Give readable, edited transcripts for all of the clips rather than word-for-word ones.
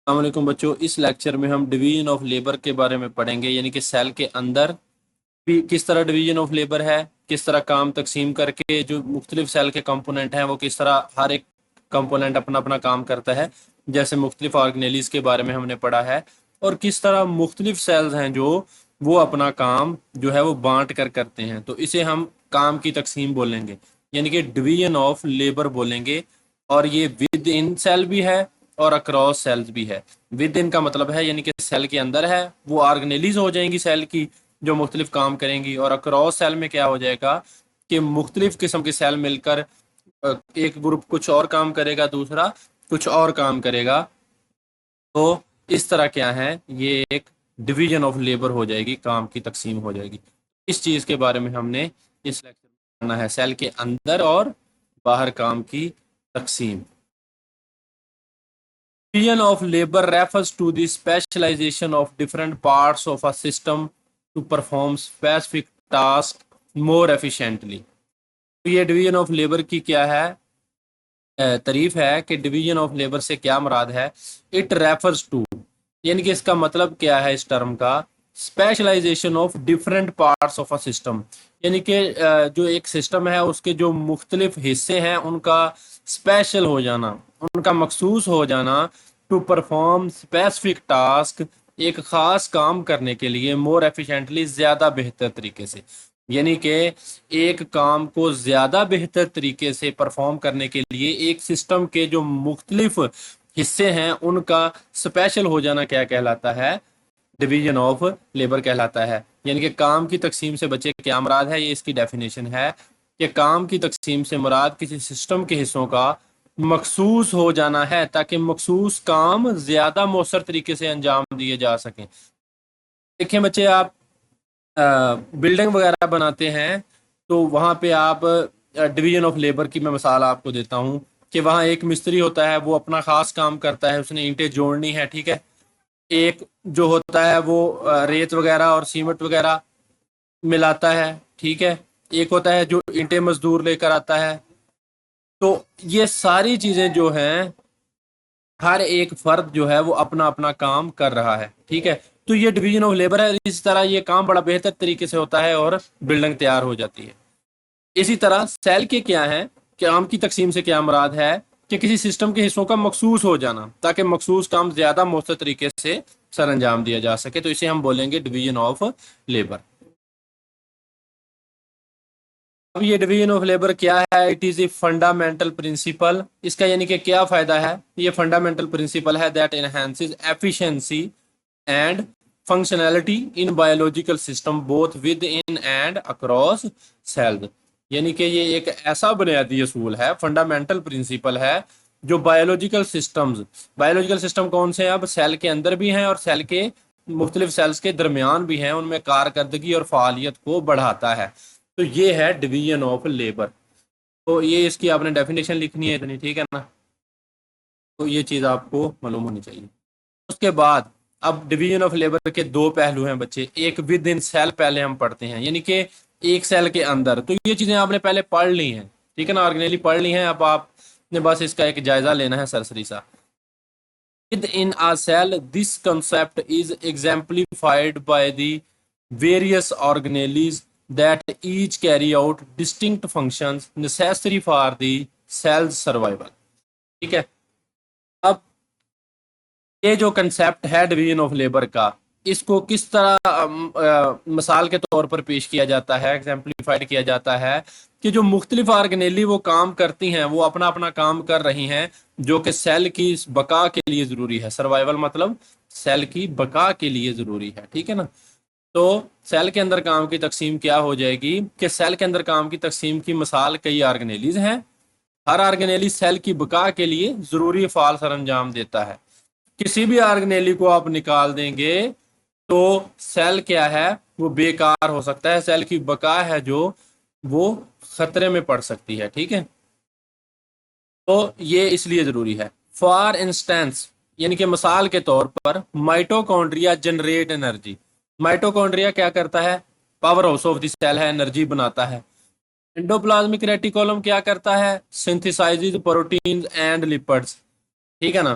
السلام علیکم بچوں، اس لیکچر میں ہم ڈویژن آف لیبر کے بارے میں پڑھیں گے، یعنی کہ سیل کے اندر بھی کس طرح ڈویژن آف لیبر ہے، کس طرح کام تقسیم کر کے جو مختلف سیل کے کمپوننٹ ہیں وہ کس طرح ہر ایک کمپوننٹ اپنا اپنا کام کرتا ہے، جیسے مختلف آرگنیلیز کے بارے میں ہم نے پڑھا ہے، اور کس طرح مختلف سیلز ہیں جو وہ اپنا کام جو ہے وہ بانٹ کر کرتے ہیں، تو اسے ہم کام کی تقسیم بولیں گے، یعنی کہ ڈویژن آف لیبر بولیں گے، اور یہ ود ان سیل بھی ہے اور اکراس سیلز بھی ہے۔ ود ان کا مطلب ہے یعنی کہ سیل کے اندر ہے، وہ آرگنیلیز ہو جائیں گی سیل کی جو مختلف کام کریں گی، اور اکراس سیل میں کیا ہو جائے گا کہ مختلف قسم کے سیل مل کر ایک گروپ کچھ اور کام کرے گا، دوسرا کچھ اور کام کرے گا، تو اس طرح کیا ہے یہ ایک ڈویژن آف لیبر ہو جائے گی، کام کی تقسیم ہو جائے گی۔ اس چیز کے بارے میں ہم نے اس لیکچر میں کرنا ہے، سیل کے اندر اور باہر کام کی تقسیم۔ Division of labor refers to the specialization of different parts of a system to perform specific tasks more efficiently۔ یہ ڈویژن آف لیبر کی کیا ہے تعریف ہے کہ ڈویژن آف لیبر سے کیا مراد ہے؟ اٹ ریفرز ٹو، یعنی کہ اس کا مطلب کیا ہے اس ٹرم کا؟ Specialisation of different parts of a system, یعنی کہ جو ایک سسٹم ہے اس کے جو مختلف حصے ہیں ان کا اسپیشل ہو جانا، ان کا مخصوص ہو جانا، ٹو پرفارم اسپیسیفک ٹاسک، ایک خاص کام کرنے کے لیے، مور ایفیشینٹلی، زیادہ بہتر طریقے سے، یعنی کہ ایک کام کو زیادہ بہتر طریقے سے پرفارم کرنے کے لیے ایک سسٹم کے جو مختلف حصے ہیں ان کا اسپیشل ہو جانا کیا کہلاتا ہے؟ ڈویژن آف لیبر کہلاتا ہے۔ یعنی کہ کام کی تقسیم سے بچے کیا مراد ہے؟ یہ اس کی ڈیفینیشن ہے کہ کام کی تقسیم سے مراد کسی سسٹم کے حصوں کا مخصوص ہو جانا ہے تاکہ مخصوص کام زیادہ مؤثر طریقے سے انجام دیے جا سکیں۔ دیکھیں بچے، آپ بلڈنگ وغیرہ بناتے ہیں تو وہاں پہ آپ ڈویژن آف لیبر کی میں مثال آپ کو دیتا ہوں کہ وہاں ایک مستری ہوتا ہے، وہ اپنا خاص کام کرتا ہے، اس نے اینٹیں جوڑنی ہے، ٹھیک ہے۔ ایک جو ہوتا ہے وہ ریت وغیرہ اور سیمنٹ وغیرہ ملاتا ہے، ٹھیک ہے۔ ایک ہوتا ہے جو اینٹیں مزدور لے کر آتا ہے۔ تو یہ ساری چیزیں جو ہیں، ہر ایک فرد جو ہے وہ اپنا اپنا کام کر رہا ہے، ٹھیک ہے۔ تو یہ ڈویژن آف لیبر ہے، اس طرح یہ کام بڑا بہتر طریقے سے ہوتا ہے اور بلڈنگ تیار ہو جاتی ہے۔ اسی طرح سیل کے کیا ہے کہ کام کی تقسیم سے کیا مراد ہے کہ کسی سسٹم کے حصوں کا مخصوص ہو جانا تاکہ مخصوص کام زیادہ مؤثر طریقے سے سر انجام دیا جا سکے، تو اسے ہم بولیں گے ڈویژن آف لیبر۔ اب یہ ڈویژن آف لیبر کیا ہے؟ It is a fundamental principle, اس کا یعنی کہ کیا فائدہ ہے؟ یہ فنڈامنٹل پرنسپل ہے that enhances efficiency and functionality in biological system both within and across cells, یعنی کہ یہ ایک ایسا بنیادی اصول ہے، فنڈامنٹل پرنسپل ہے جو بایولوجیکل سسٹم کون سے ہیں؟ اب سیل کے اندر بھی ہیں اور سیل کے مختلف سیلز کے درمیان بھی ہیں، ان میں کارکردگی اور فعالیت کو بڑھاتا ہے، تو یہ ہے ڈویژن آف لیبر۔ تو یہ اس کی آپ نے ڈیفینیشن لکھنی ہے اتنی، ٹھیک ہے نا؟ تو یہ چیز آپ کو معلوم ہونی چاہیے۔ اس کے بعد اب ڈویژن آف لیبر کے دو پہلو ہیں بچے، ایک ود ان سیل پہلے ہم پڑھتے ہیں، یعنی کہ ایک سیل کے اندر، تو یہ چیزیں آپ نے پہلے پڑھ لی ہیں، ٹھیک ہے نا، آرگنیلی پڑھ لی ہیں، اب آپ نے بس اس کا ایک جائزہ لینا ہے سرسری سا۔ Within a cell, this concept is exemplified by the various organelles that each carry out distinct functions necessary for the cell's survival۔ ٹھیک ہے، اب یہ جو کنسیپٹ ہے ڈویژن آف لیبر کا، اس کو کس طرح مثال کے طور پر پیش کیا جاتا ہے، ایگزامپلیفائڈ کیا جاتا ہے کہ جو مختلف آرگنیلی وہ کام کرتی ہیں، وہ اپنا اپنا کام کر رہی ہیں جو کہ سیل کی بقا کے لیے ضروری ہے، سروائیول مطلب سیل کی بقا کے لیے ضروری ہے، ٹھیک ہے نا۔ تو سیل کے اندر کام کی تقسیم کیا ہو جائے گی کہ سیل کے اندر کام کی تقسیم کی مثال کئی آرگنیلیز ہیں، ہر آرگنیلی سیل کی بقا کے لیے ضروری فعال سر انجام دیتا ہے۔ کسی بھی آرگنیلی کو آپ نکال دیں گے تو سیل کیا ہے وہ بیکار ہو سکتا ہے، سیل کی بقا ہے جو وہ خطرے میں پڑ سکتی ہے، ٹھیک ہے۔ تو یہ اس لیے ضروری ہے۔ فار انسٹنس، یعنی کہ مثال کے طور پر، مائٹوکونڈریا جنریٹ انرجی، مائٹوکونڈریا کیا کرتا ہے؟ Power house of the sale ہے، انرجی بناتا ہے۔ انڈوپلازمک ریٹیکولم کیا کرتا ہے؟ سنتھسائزز پروٹینز اینڈ لپڈز، ٹھیک ہے نا۔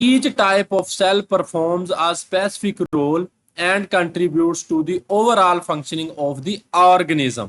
Each type of cell performs a specific role and contributes to the overall functioning of the organism.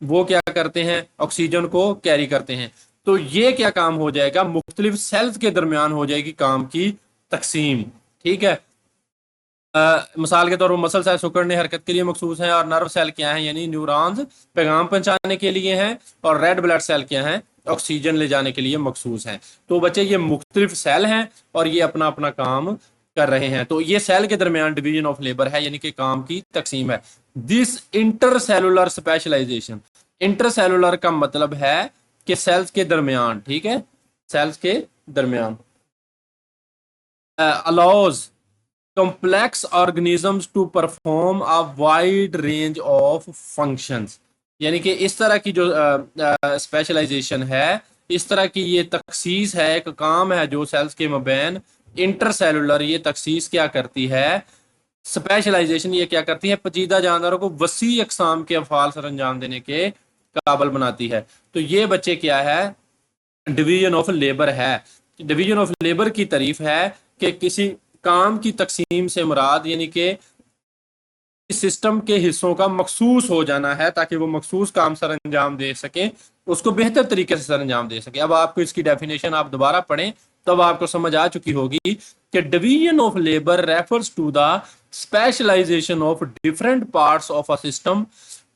وہ کیا کرتے ہیں, آکسیجن کو کیری کرتے ہیں. تو یہ کیا کام ہو جائے گا, مختلف سیلز کے درمیان ہو جائے گی کام کی تقسیم. ٹھیک ہے, مثال کے طور پر مسل سیل سکڑنے حرکت کے لیے مخصوص ہیں, اور نرو سیل کیا ہیں, یعنی نیورونز پیغام پہنچانے کے لیے ہیں, اور ریڈ بلڈ سیل کیا ہیں, آکسیجن لے جانے کے لیے مخصوص ہیں. تو بچے یہ مختلف سیل ہیں اور یہ اپنا اپنا کام کر رہے ہیں. تو یہ سیل کے درمیان ڈویژن آف لیبر ہے, یعنی کہ کام کی تقسیم ہے. This intercellular specialization, intercellular کا مطلب ہے کہ سیلز کے درمیان, ٹھیک ہے, سیلز کے درمیان, allows complex organisms to perform a wide range of functions. یعنی کہ اس طرح کی جو اسپیشلائزیشن ہے, اس طرح کی یہ تخصیص ہے, ایک کام ہے جو سیلز کے مابین انٹر سیلولر, یہ تخصیص کیا کرتی ہے, اسپیشلائزیشن یہ کیا کرتی ہے, پیچیدہ جانداروں کو وسیع اقسام کے افعال سر انجام دینے کے قابل بناتی ہے. تو یہ بچے کیا ہے, ڈویژن آف لیبر ہے. ڈویژن آف لیبر کی تعریف ہے کہ کسی کام کی تقسیم سے مراد یعنی کہ سسٹم کے حصوں کا مخصوص ہو جانا ہے تاکہ وہ مخصوص کام سر انجام دے سکیں, اس کو بہتر طریقے سے سر انجام دے سکیں. اب آپ کو اس کی ڈیفینیشن آپ دوبارہ پڑھیں تب آپ کو سمجھ آ چکی ہوگی کہ division of labour refers to the specialisation of different parts of a system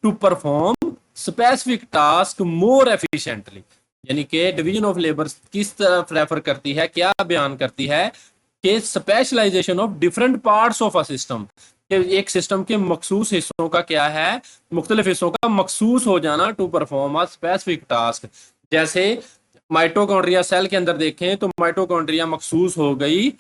to perform specific task more efficiently. یعنی کہ ڈویژن آف لیبر کس طرف ریفر کرتی ہے, کیا بیان کرتی ہے کہ specialisation of different parts of a system, ایک سسٹم کے مخصوص حصوں کا کیا ہے, مختلف حصوں کا مخصوص ہو جانا to perform a specific task. جیسے مائٹوکونڈریا سیل کے اندر دیکھیں تو مائٹوکونڈریا مخصوص ہو گئی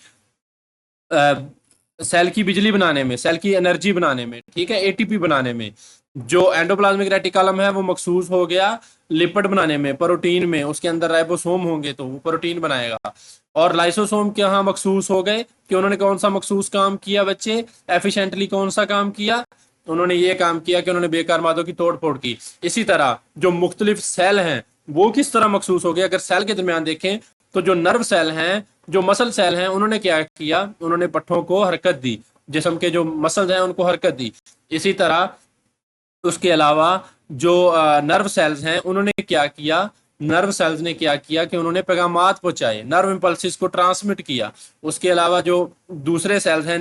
سیل کی بجلی بنانے میں, سیل کی انرجی بنانے میں, ٹھیک ہے, اے ٹی پی بنانے میں. جو اینڈوپلازمک ریٹیکولم ہے وہ مخصوص ہو گیا لپڈ بنانے میں, پروٹین میں, اس کے اندر رائبوسوم ہوں گے تو وہ پروٹین بنائے گا. اور لائسوسوم کے ہاں مخصوص ہو گئے کہ انہوں نے کون سا مخصوص کام کیا بچے, ایفیشینٹلی کون سا کام کیا, انہوں نے یہ کام کیا کہ انہوں نے بیکار مادوں کی توڑ پھوڑ کی. اسی طرح جو مختلف سیل ہیں وہ کس طرح مخصوص ہو گئے, اگر سیل کے درمیان دیکھیں تو جو نرو سیل ہیں, جو مسل سیل ہیں, انہوں نے کیا کیا, انہوں نے پٹھوں کو حرکت دی, جسم کے جو مسلز ہیں ان کو حرکت دی. اسی طرح اس کے علاوہ جو نرو سیلز ہیں انہوں نے کیا کیا, نرو سیلز نے کیا کیا کہ انہوں نے پیغامات پہنچائے, نرو امپلسز کو ٹرانسمٹ کیا. اس کے علاوہ جو دوسرے سیلز ہیں,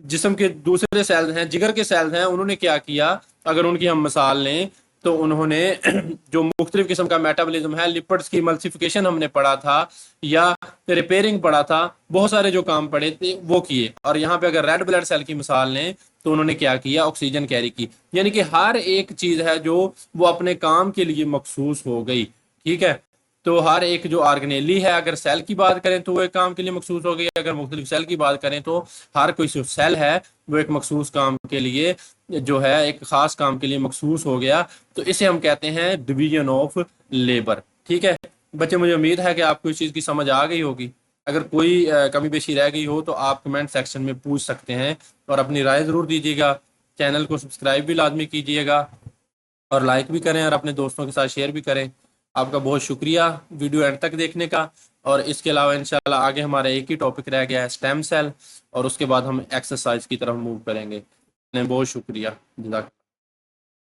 جسم کے دوسرے سیلز ہیں, جگر کے سیلز ہیں, انہوں نے کیا کیا, اگر ان کی ہم مثال لیں تو انہوں نے جو مختلف قسم کا میٹابولزم ہے, لپڈز کی ملسیفیکیشن ہم نے پڑھا تھا یا ریپیئرنگ پڑھا تھا, بہت سارے جو کام پڑے تھے وہ کیے. اور یہاں پہ اگر ریڈ بلڈ سیل کی مثال لیں تو انہوں نے کیا کیا, آکسیجن کیری کی. یعنی کہ ہر ایک چیز ہے جو وہ اپنے کام کے لیے مخصوص ہو گئی. ٹھیک ہے, تو ہر ایک جو آرگنیلی ہے, اگر سیل کی بات کریں تو وہ ایک کام کے لیے مخصوص ہو گئی, اگر مختلف سیل کی بات کریں تو ہر کوئی جو سیل ہے وہ ایک مخصوص کام کے لیے جو ہے, ایک خاص کام کے لیے مخصوص ہو گیا. تو اسے ہم کہتے ہیں ڈویژن آف لیبر. ٹھیک ہے بچے, مجھے امید ہے کہ آپ کو اس چیز کی سمجھ آ گئی ہوگی. اگر کوئی کمی بیشی رہ گئی ہو تو آپ کمنٹ سیکشن میں پوچھ سکتے ہیں اور اپنی رائے ضرور دیجیے گا. چینل کو سبسکرائب بھی لازمی کیجیے گا اور لائک بھی کریں اور اپنے دوستوں کے ساتھ شیئر بھی کریں. آپ کا بہت شکریہ ویڈیو اینڈ تک دیکھنے کا. اور اس کے علاوہ انشاءاللہ آگے ہمارا ایک ہی ٹاپک رہ گیا ہے, اسٹیم سیل, اور اس کے بعد ہم ایکسرسائز کی طرف موو کریں گے. بہت شکریہ, جزاک